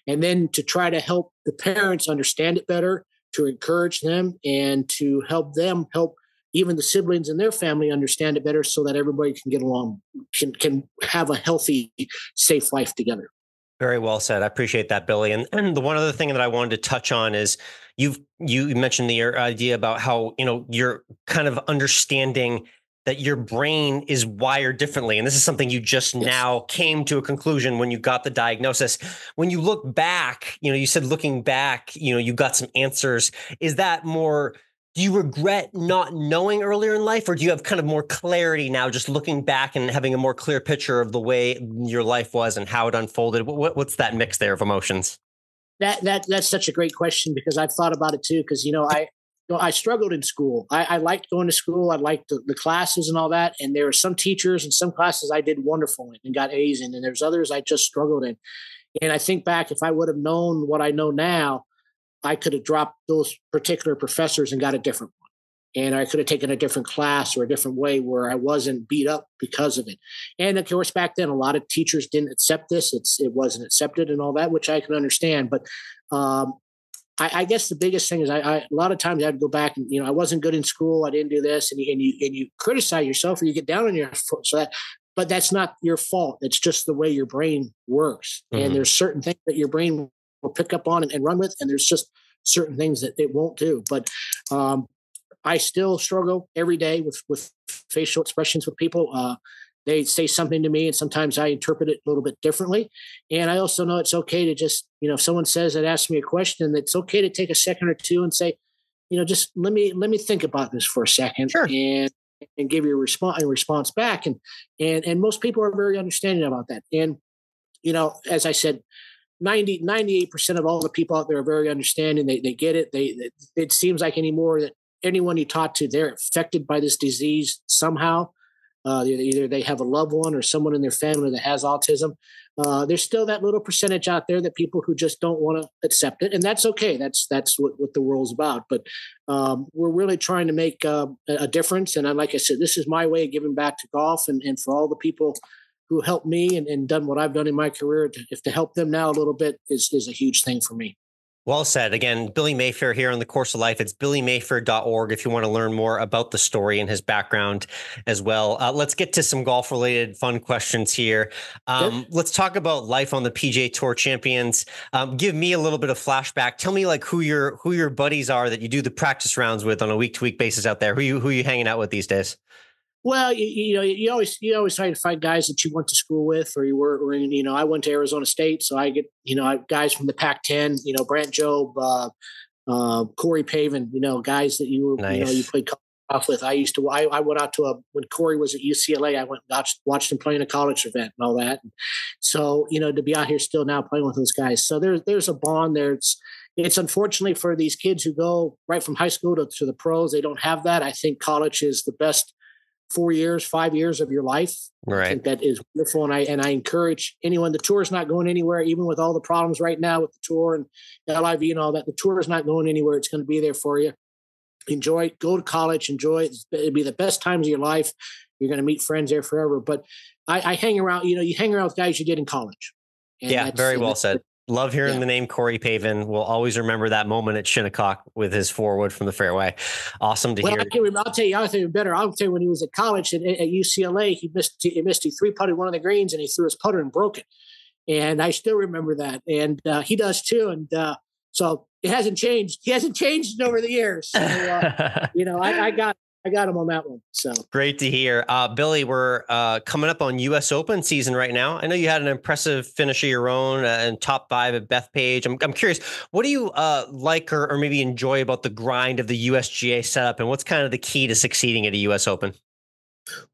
[SPEAKER 3] And then to try to help the parents understand it better, to encourage them and to help them help even the siblings in their family understand it better, so that everybody can get along, can have a healthy, safe life together.
[SPEAKER 1] Very well said. I appreciate that, Billy. And the one other thing that I wanted to touch on is you mentioned your idea about how, you're kind of understanding that your brain is wired differently. And this is something you just now came to a conclusion when you got the diagnosis. When you look back, you said looking back, you got some answers. Is that more... Do you regret not knowing earlier in life, or do you have kind of more clarity now, just looking back and having a more clear picture of the way your life was and how it unfolded? What's that mix there of emotions?
[SPEAKER 3] That's such a great question, because I've thought about it too. Because I struggled in school. I liked going to school. I liked the classes and all that. And there were some teachers and some classes I did wonderful in and got A's in, and there's others I just struggled in. And I think back, if I would have known what I know now, I could have dropped those particular professors and got a different one. And I could have taken a different class or a different way where I wasn't beat up because of it. And of course, back then, a lot of teachers didn't accept this. It wasn't accepted and all that, which I can understand. But I guess the biggest thing is a lot of times I'd go back and, I wasn't good in school. I didn't do this. And you criticize yourself, or you get down on your foot. But that's not your fault. It's just the way your brain works. Mm-hmm. And there's certain things that your brain will pick up on and run with, and there's just certain things that it won't do. But I still struggle every day with facial expressions with people. They say something to me, and sometimes I interpret it a little bit differently. And I also know it's okay to just, if someone says that, asks me a question, it's okay to take a second or two and say, just let me think about this for a second. Sure. And give you a response back. And most people are very understanding about that. And, as I said, 98% of all the people out there are very understanding. They get it. It seems like anymore that anyone you talk to, they're affected by this disease somehow. Either they have a loved one or someone in their family that has autism. There's still that little percentage out there that people who just don't want to accept it, and that's okay. That's what the world's about. But we're really trying to make a difference. And like I said, this is my way of giving back to golf, and for all the people who helped me and done what I've done in my career. To help them now a little bit is a huge thing for me.
[SPEAKER 1] Well said. Again, Billy Mayfair here on The Course of Life. It's billymayfair.org if you want to learn more about the story and his background as well. Let's get to some golf-related fun questions here. Let's talk about life on the PGA Tour Champions. Give me a little bit of flashback. Tell me like who your buddies are that you do the practice rounds with on a week-to-week basis out there. Who you hanging out with these days?
[SPEAKER 3] Well, you always try to find guys that you went to school with, or you were, I went to Arizona State, so I get, guys from the Pac-10, Brant Jobe, Corey Pavin, guys that you played golf with. I went out to when Corey was at UCLA, I went and watched him play in a college event and all that. And so, to be out here still now playing with those guys. So there's a bond there. It's unfortunately for these kids who go right from high school to the pros, they don't have that. I think college is the best 4 years, 5 years of your life.
[SPEAKER 1] Right.
[SPEAKER 3] I think that is wonderful. And I encourage anyone, the tour is not going anywhere, even with all the problems right now with the tour and LIV and all that. The tour is not going anywhere. It's going to be there for you. Enjoy it. Go to college. Enjoy it. It'll be the best times of your life. You're going to meet friends there forever. But I hang around, you hang around with guys you did in college. And
[SPEAKER 1] very well said. Love hearing the name Corey Pavin. We'll always remember that moment at Shinnecock with his forward from the fairway. Awesome to hear.
[SPEAKER 3] I'll tell you better. I'll tell you when he was at college at UCLA, he three-putted one of the greens and he threw his putter and broke it. And I still remember that. And he does too. And so it hasn't changed. He hasn't changed over the years. So, I got him on that one. So
[SPEAKER 1] great to hear. Billy, we're coming up on U.S. Open season right now. I know you had an impressive finish of your own and top 5 at Bethpage. I'm curious, what do you like or maybe enjoy about the grind of the USGA setup, and what's kind of the key to succeeding at a U.S. Open?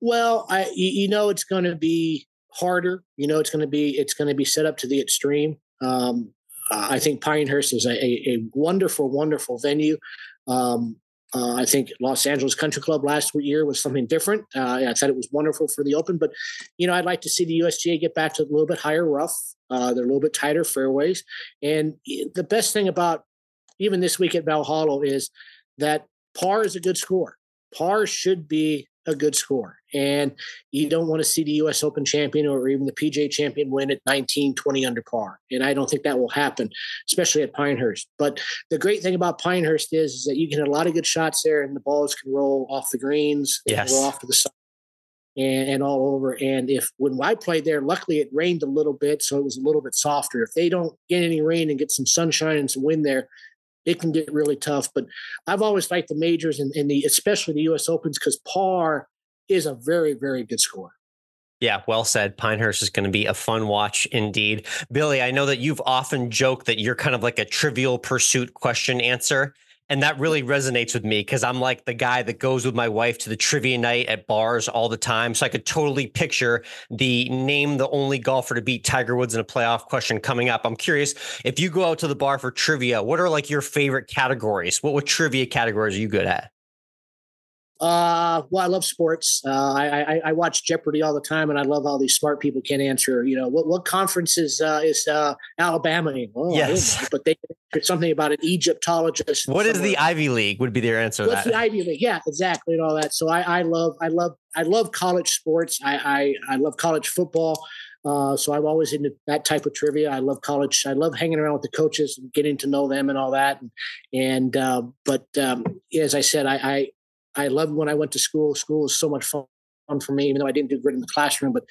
[SPEAKER 3] Well, it's going to be harder. It's going to be set up to the extreme. I think Pinehurst is a wonderful, wonderful venue. I think Los Angeles Country Club last year was something different. I thought it was wonderful for the Open, but, I'd like to see the USGA get back to a little bit higher rough. They're a little bit tighter fairways. And the best thing about even this week at Valhalla is that par is a good score. Par should be a good score. And you don't want to see the U.S. Open champion or even the PGA champion win at 19, 20 under par. And I don't think that will happen, especially at Pinehurst. But the great thing about Pinehurst is that you can have a lot of good shots there and the balls can roll off the greens, they can roll off to the side and all over. And when I played there, luckily it rained a little bit, so it was a little bit softer. If they don't get any rain and get some sunshine and some wind there, it can get really tough. But I've always liked the majors and especially the U.S. Opens because par is a very, very good score.
[SPEAKER 1] Yeah, well said. Pinehurst is going to be a fun watch indeed. Billy, I know that you've often joked that you're kind of like a Trivial Pursuit question answer. And that really resonates with me because I'm like the guy that goes with my wife to the trivia night at bars all the time. So I could totally picture the name the only golfer to beat Tiger Woods in a playoff question coming up. I'm curious, if you go out to the bar for trivia, what are like your favorite categories? What trivia categories are you good at?
[SPEAKER 3] Well, I love sports. I watch Jeopardy all the time, and I love how these smart people can answer. What conference is Alabama in? Oh,
[SPEAKER 1] yes,
[SPEAKER 3] but they answered something about an Egyptologist.
[SPEAKER 1] What is the Ivy League? Would be their answer.
[SPEAKER 3] What's the Ivy League? Yeah, exactly, and all that. So I love college sports. I love college football. So I'm always into that type of trivia. I love college. I love hanging around with the coaches and getting to know them and all that. But as I said, I loved when I went to school. School was so much fun for me, even though I didn't do good in the classroom. But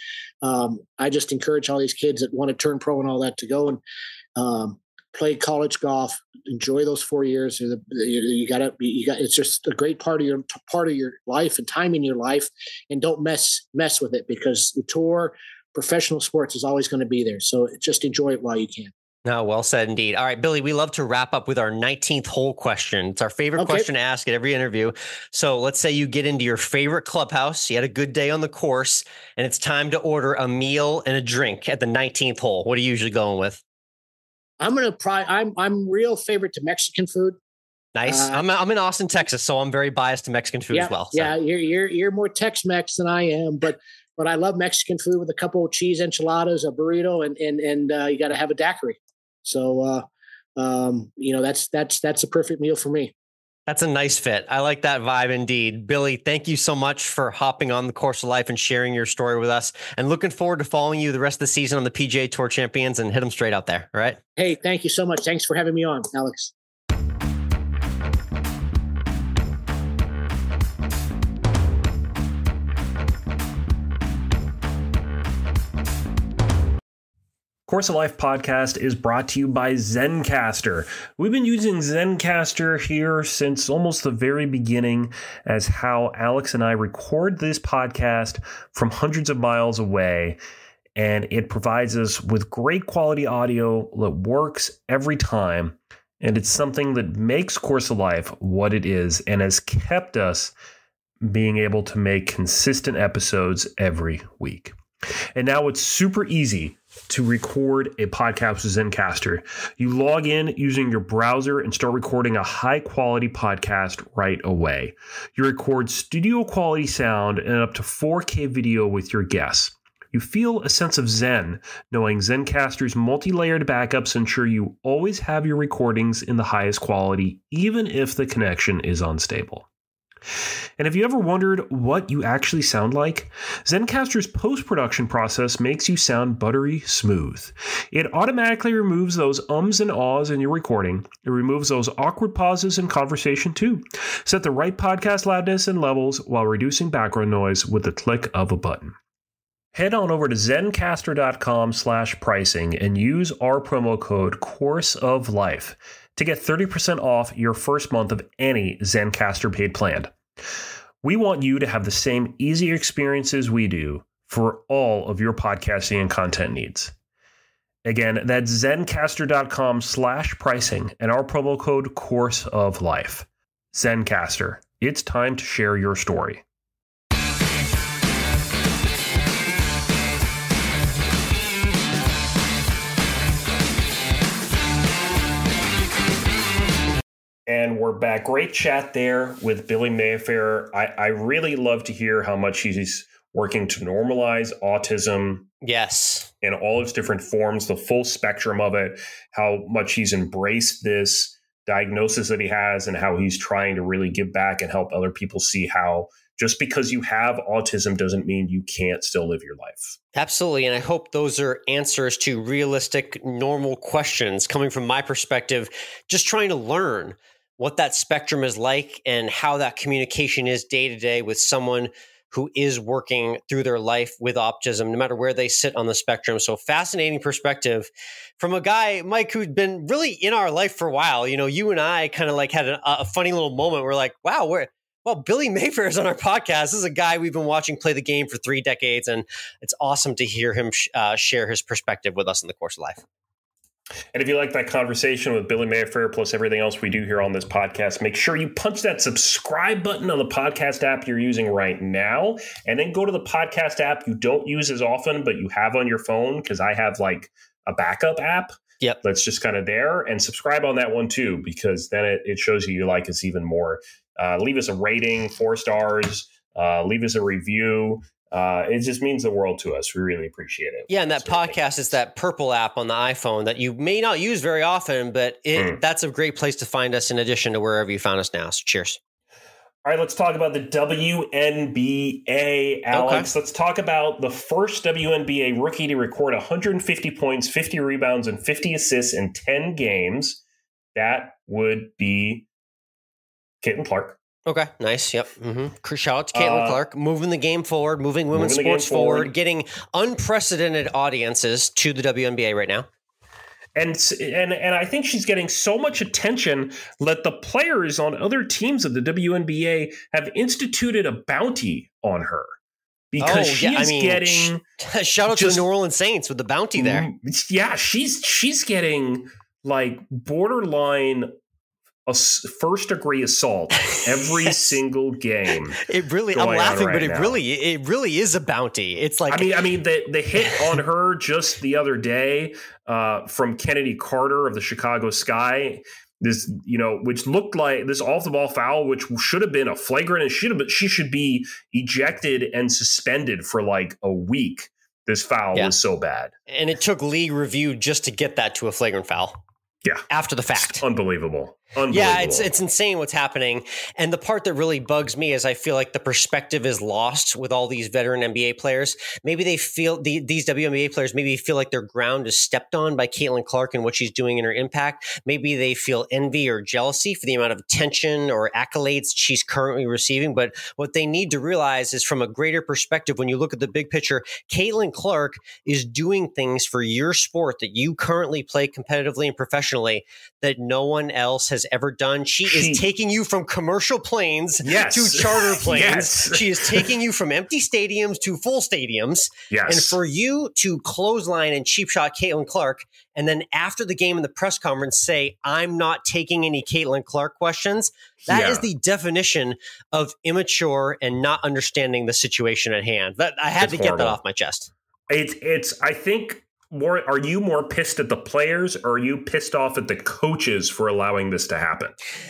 [SPEAKER 3] I just encourage all these kids that want to turn pro and all that to go and play college golf. Enjoy those 4 years. It's just a great part of your life and time in your life. And don't mess with it because the tour, professional sports is always going to be there. So just enjoy it while you can.
[SPEAKER 1] No, well said indeed. All right, Billy, we love to wrap up with our 19th hole question. It's our favorite question to ask at every interview. So let's say you get into your favorite clubhouse, you had a good day on the course, and it's time to order a meal and a drink at the 19th hole. What are you usually going with?
[SPEAKER 3] I'm real favorite to Mexican food.
[SPEAKER 1] Nice. I'm in Austin, Texas, so I'm very biased to Mexican food as well. So.
[SPEAKER 3] Yeah, you're more Tex-Mex than I am, but I love Mexican food with a couple of cheese enchiladas, a burrito, and you got to have a daiquiri. So that's a perfect meal for me.
[SPEAKER 1] That's a nice fit. I like that vibe indeed. Billy, thank you so much for hopping on the Course of Life and sharing your story with us, and looking forward to following you the rest of the season on the PGA Tour Champions, and hit them straight out there. All right.
[SPEAKER 3] Hey, thank you so much. Thanks for having me on, Alex.
[SPEAKER 2] Course of Life podcast is brought to you by Zencastr. We've been using Zencastr here since almost the very beginning, as how Alex and I record this podcast from hundreds of miles away, and it provides us with great quality audio that works every time, and it's something that makes Course of Life what it is and has kept us being able to make consistent episodes every week. And now it's super easy to record a podcast with Zencastr. You log in using your browser and start recording a high-quality podcast right away. You record studio-quality sound and up to 4K video with your guests. You feel a sense of zen, knowing Zencastr's multi-layered backups ensure you always have your recordings in the highest quality, even if the connection is unstable. And have you ever wondered what you actually sound like? Zencastr's post-production process makes you sound buttery smooth. It automatically removes those ums and ahs in your recording. It removes those awkward pauses in conversation too. Set the right podcast loudness and levels while reducing background noise with the click of a button. Head on over to zencastr.com/pricing and use our promo code COURSEOFLIFE to get 30% off your first month of any Zencastr paid plan. We want you to have the same easy experiences we do for all of your podcasting and content needs. Again, that's zencastr.com/pricing and our promo code COURSEOFLIFE. Zencastr, it's time to share your story. And we're back. Great chat there with Billy Mayfair. I really love to hear how much he's working to normalize autism.
[SPEAKER 1] Yes.
[SPEAKER 2] In all its different forms, the full spectrum of it, how much he's embraced this diagnosis that he has, and how he's trying to really give back and help other people see how just because you have autism doesn't mean you can't still live your life.
[SPEAKER 1] Absolutely. And I hope those are answers to realistic, normal questions coming from my perspective, just trying to learn what that spectrum is like and how that communication is day to day with someone who is working through their life with autism, no matter where they sit on the spectrum. So fascinating perspective from a guy, Mike, who'd been really in our life for a while. You know, you and I kind of like had a funny little moment. We're like, wow, Billy Mayfair is on our podcast. This is a guy we've been watching play the game for 3 decades, and it's awesome to hear him share his perspective with us in the Course of Life.
[SPEAKER 2] And if you like that conversation with Billy Mayfair, plus everything else we do here on this podcast, make sure you punch that subscribe button on the podcast app you're using right now, and then go to the podcast app you don't use as often, but you have on your phone, because I have like a backup app.
[SPEAKER 1] Yep.
[SPEAKER 2] That's just kind of there, and subscribe on that one too, because then it shows you like us even more. Leave us a rating, 4 stars, leave us a review. It just means the world to us. We really appreciate it.
[SPEAKER 1] Yeah, and that podcast is that purple app on the iPhone that you may not use very often, but that's a great place to find us in addition to wherever you found us now. So cheers.
[SPEAKER 2] All right, let's talk about the WNBA, Alex. Okay. Let's talk about the first WNBA rookie to record 150 points, 50 rebounds, and 50 assists in 10 games. That would be Caitlin Clark.
[SPEAKER 1] Okay, nice. Yep. Mm-hmm. Shout out to Caitlin Clark, moving the game forward, moving women's sports forward, getting unprecedented audiences to the WNBA right now.
[SPEAKER 2] And I think she's getting so much attention that the players on other teams of the WNBA have instituted a bounty on her. Because getting
[SPEAKER 1] shout out to the New Orleans Saints with the bounty there.
[SPEAKER 2] Yeah, she's getting like borderline first degree assault every single game.
[SPEAKER 1] It really, I'm laughing, but it really is a bounty. It's like,
[SPEAKER 2] I mean, the hit on her just the other day from Nelly Korda of the Chicago Sky, this, which looked like this off the ball foul, which should have been a flagrant, and she should be ejected and suspended for like a week. This foul was so bad.
[SPEAKER 1] And it took league review just to get that to a flagrant foul.
[SPEAKER 2] Yeah.
[SPEAKER 1] After the fact.
[SPEAKER 2] It's unbelievable.
[SPEAKER 1] Yeah, it's insane what's happening. And the part that really bugs me is I feel like the perspective is lost with all these veteran NBA players. Maybe they feel these WNBA players maybe feel like their ground is stepped on by Caitlin Clark and what she's doing in her impact. Maybe they feel envy or jealousy for the amount of attention or accolades she's currently receiving. But what they need to realize is from a greater perspective, when you look at the big picture, Caitlin Clark is doing things for your sport that you currently play competitively and professionally that no one else has ever done. She is taking you from commercial planes to charter planes. Yes. She is taking you from empty stadiums to full stadiums.
[SPEAKER 2] Yes.
[SPEAKER 1] And for you to clothesline and cheap shot Caitlin Clark, and then after the game in the press conference say, I'm not taking any Caitlin Clark questions, that is the definition of immature and not understanding the situation at hand. I had to get that off my chest.
[SPEAKER 2] I think, are you more pissed at the players, or are you pissed off at the coaches for allowing this to happen?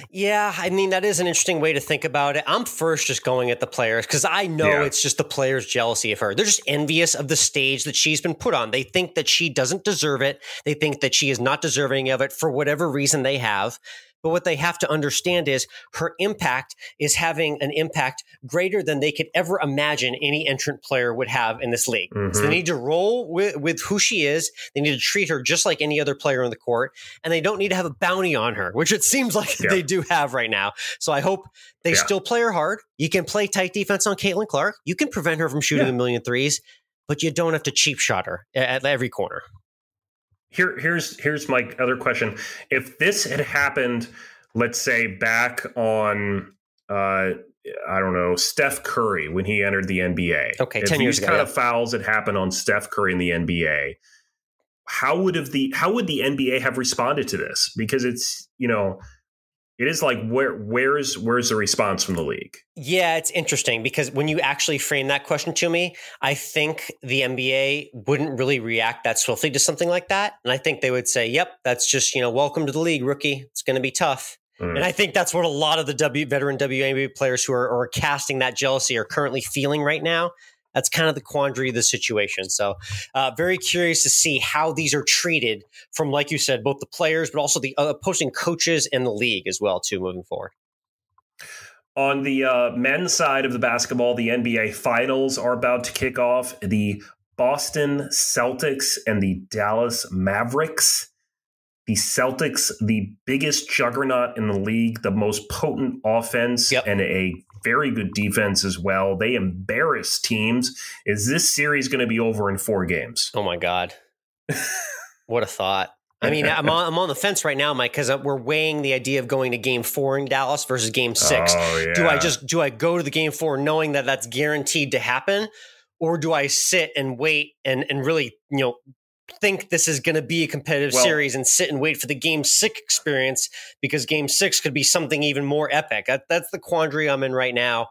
[SPEAKER 1] Yeah, I mean, that is an interesting way to think about it. I'm first just going at the players because I know it's just the players' jealousy of her. They're just envious of the stage that she's been put on. They think that she doesn't deserve it. They think that she is not deserving of it for whatever reason they have. But what they have to understand is her impact is having an impact greater than they could ever imagine any entrant player would have in this league. Mm-hmm. So they need to roll with who she is. They need to treat her just like any other player on the court. And they don't need to have a bounty on her, which it seems like they do have right now. So I hope they still play her hard. You can play tight defense on Caitlin Clark. You can prevent her from shooting a million threes, but you don't have to cheap shot her at every corner.
[SPEAKER 2] Here's my other question. If this had happened, let's say back on, I don't know, Steph Curry when he entered the NBA.
[SPEAKER 1] Okay, 10 years ago.
[SPEAKER 2] If these kind of fouls had happened on Steph Curry in the NBA, how would the NBA have responded to this? Because it's, it is like where's the response from the league?
[SPEAKER 1] Yeah, it's interesting because when you actually frame that question to me, I think the NBA wouldn't really react that swiftly to something like that. And I think they would say, yep, that's just, welcome to the league, rookie. It's going to be tough. And I think that's what a lot of the veteran WNBA players who are casting that jealousy are currently feeling right now. That's kind of the quandary of the situation. So very curious to see how these are treated from, like you said, both the players, but also the opposing coaches and the league as well, too, moving forward.
[SPEAKER 2] On the men's side of the basketball, the NBA Finals are about to kick off. The Boston Celtics and the Dallas Mavericks. The Celtics, the biggest juggernaut in the league, the most potent offense, and a very good defense as well. They embarrass teams. Is this series going to be over in 4 games?
[SPEAKER 1] Oh, my God. What a thought. I mean, I'm on the fence right now, Mike, because we're weighing the idea of going to Game 4 in Dallas versus Game 6.
[SPEAKER 2] Oh, yeah.
[SPEAKER 1] Do I go to the Game 4 knowing that that's guaranteed to happen, or do I sit and wait and really, think this is going to be a competitive series and sit and wait for the Game 6 experience, because Game 6 could be something even more epic? That's the quandary I'm in right now.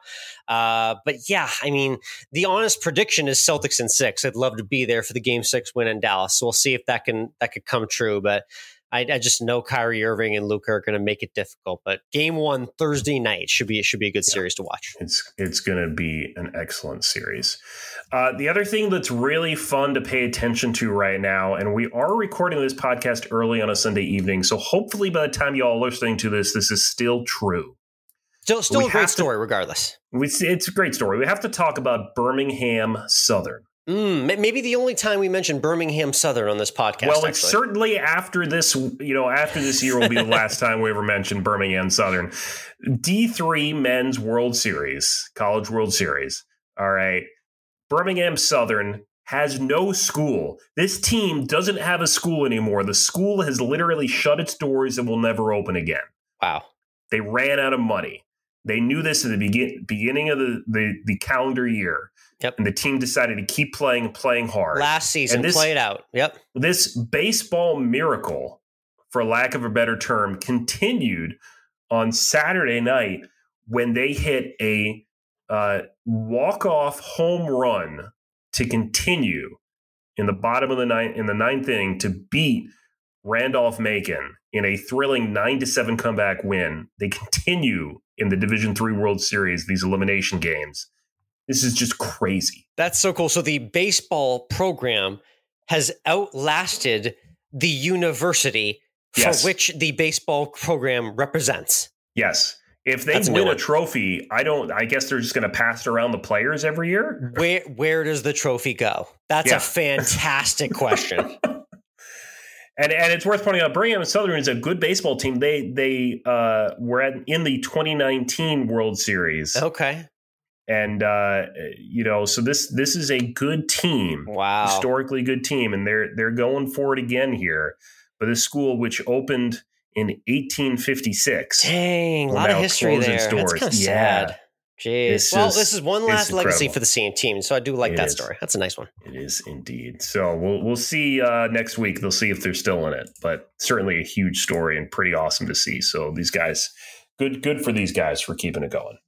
[SPEAKER 1] But yeah, I mean, the honest prediction is Celtics in 6. I'd love to be there for the Game 6 win in Dallas. So we'll see if that could come true. But I just know Kyrie Irving and Luka are going to make it difficult. But Game 1 Thursday night should be a good series to watch.
[SPEAKER 2] It's going to be an excellent series. The other thing that's really fun to pay attention to right now, and we are recording this podcast early on a Sunday evening, so hopefully by the time you all are listening to this is still true.
[SPEAKER 1] Still a great story, regardless.
[SPEAKER 2] It's a great story. We have to talk about Birmingham Southern.
[SPEAKER 1] Maybe the only time we mentioned Birmingham Southern on this podcast.
[SPEAKER 2] Well, it's certainly after this year will be the last time we ever mentioned Birmingham Southern. D3 Men's World Series, College World Series. All right. Birmingham Southern has no school. This team doesn't have a school anymore. The school has literally shut its doors and will never open again.
[SPEAKER 1] Wow.
[SPEAKER 2] They ran out of money. They knew this at the beginning of the calendar year.
[SPEAKER 1] Yep.
[SPEAKER 2] And the team decided to keep playing hard.
[SPEAKER 1] Last season, play it out. Yep.
[SPEAKER 2] This baseball miracle, for lack of a better term, continued on Saturday night when they hit a walk-off home run to continue in the bottom of the ninth inning to beat Randolph-Macon in a thrilling 9-7 comeback win. They continue in the Division III World Series, these elimination games. This is just crazy.
[SPEAKER 1] That's so cool. So the baseball program has outlasted the university for which the baseball program represents.
[SPEAKER 2] Yes. If they win a trophy, I guess they're just going to pass it around the players every year.
[SPEAKER 1] Where does the trophy go? That's a fantastic question.
[SPEAKER 2] And it's worth pointing out, Brigham Southern is a good baseball team. They were in the 2019 World Series.
[SPEAKER 1] Okay.
[SPEAKER 2] And so this is a good team.
[SPEAKER 1] Wow.
[SPEAKER 2] Historically good team, and they're going for it again here. But this school, which opened in 1856.
[SPEAKER 1] Dang, a lot of history there. That's kind of sad. Jeez. This is one last legacy for the same team, so I do like that story. That's a nice one.
[SPEAKER 2] It is indeed. So we'll see next week. They'll see if they're still in it, but certainly a huge story and pretty awesome to see. So these guys, good for these guys for keeping it going.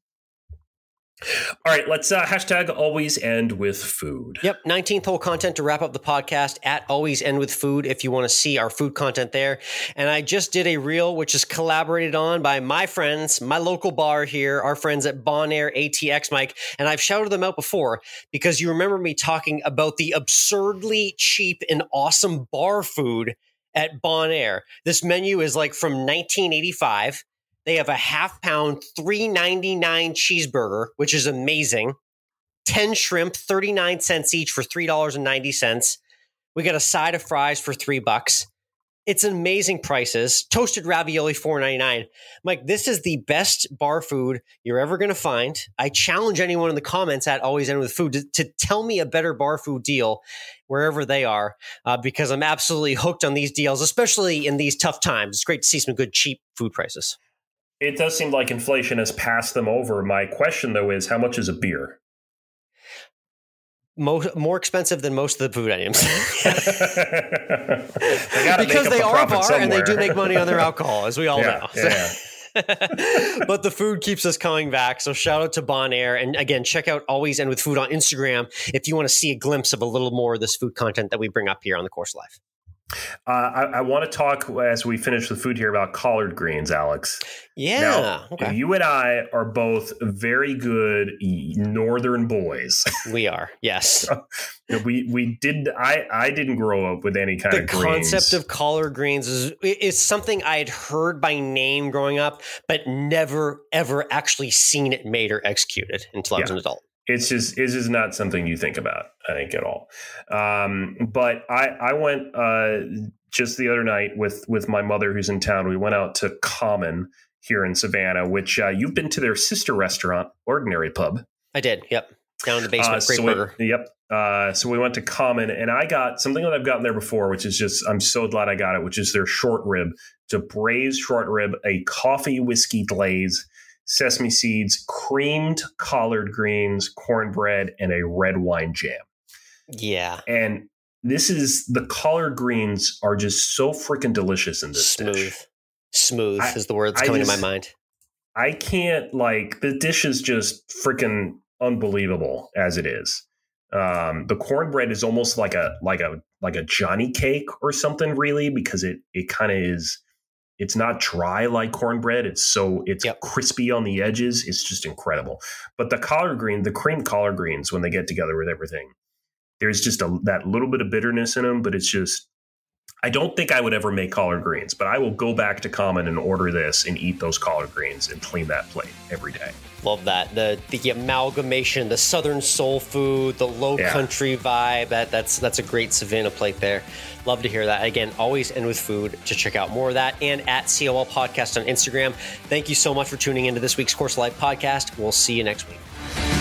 [SPEAKER 2] All right, let's hashtag always end with food.
[SPEAKER 1] Yep, 19th hole content to wrap up the podcast at Always End with Food if you want to see our food content there. And I just did a reel which is collaborated on by my friends, my local bar here, our friends at Bon Air ATX Mike. And I've shouted them out before because you remember me talking about the absurdly cheap and awesome bar food at Bon Air. This menu is like from 1985. They have a half-pound, $3.99 cheeseburger, which is amazing. 10 shrimp, 39 cents each for $3.90. We got a side of fries for $3. It's amazing prices. Toasted ravioli, $4.99. Mike, this is the best bar food you're ever going to find. I challenge anyone in the comments at Always End with Food to tell me a better bar food deal wherever they are, because I'm absolutely hooked on these deals, especially in these tough times. It's great to see some good, cheap food prices.
[SPEAKER 2] It does seem like inflation has passed them over. My question, though, is how much is a beer?
[SPEAKER 1] More expensive than most of the food items.
[SPEAKER 2] Because
[SPEAKER 1] they are a bar
[SPEAKER 2] somewhere.
[SPEAKER 1] And they do make money on their alcohol, as we all know.
[SPEAKER 2] Yeah.
[SPEAKER 1] But the food keeps us coming back. So shout out to Bon Air. And again, check out Always End with Food on Instagram if you want to see a glimpse of a little more of this food content that we bring up here on the Course Life.
[SPEAKER 2] I want to talk as we finish the food here about collard greens, Alex.
[SPEAKER 1] Yeah.
[SPEAKER 2] Now,
[SPEAKER 1] okay.
[SPEAKER 2] You and I are both very good northern boys.
[SPEAKER 1] We are. Yes.
[SPEAKER 2] We did. I didn't grow up with any kind of greens.
[SPEAKER 1] The concept of collard greens is something I had heard by name growing up, but never, ever actually seen it made or executed until I was an adult.
[SPEAKER 2] It's just not something you think about, I think, at all. But I went just the other night with my mother who's in town. We went out to Common here in Savannah, which you've been to their sister restaurant, Ordinary Pub.
[SPEAKER 1] I did. Yep. Down in the basement. Great burger.
[SPEAKER 2] So we went to Common, and I got something that I've gotten there before, which is just, I'm so glad I got it, which is their short rib. It's a braised short rib, a coffee whiskey glaze, sesame seeds, creamed collard greens, cornbread, and a red wine jam.
[SPEAKER 1] Yeah.
[SPEAKER 2] And the collard greens are just so freaking delicious in this dish.
[SPEAKER 1] Smooth is the word that's coming to my mind.
[SPEAKER 2] I can't, the dish is just freaking unbelievable as it is. The cornbread is almost like a Johnny cake or something, really, because it kind of is. It's not dry like cornbread. It's crispy on the edges. It's just incredible. But the creamed collard greens, when they get together with everything, there's just that little bit of bitterness in them. But it's just, I don't think I would ever make collard greens, but I will go back to Common and order this and eat those collard greens and clean that plate every day.
[SPEAKER 1] Love that. The amalgamation, the Southern soul food, the low country vibe. That's a great Savannah plate there. Love to hear that. Again, Always End with Food to check out more of that, and at COL Podcast on Instagram. Thank you so much for tuning into this week's Course Life podcast. We'll see you next week.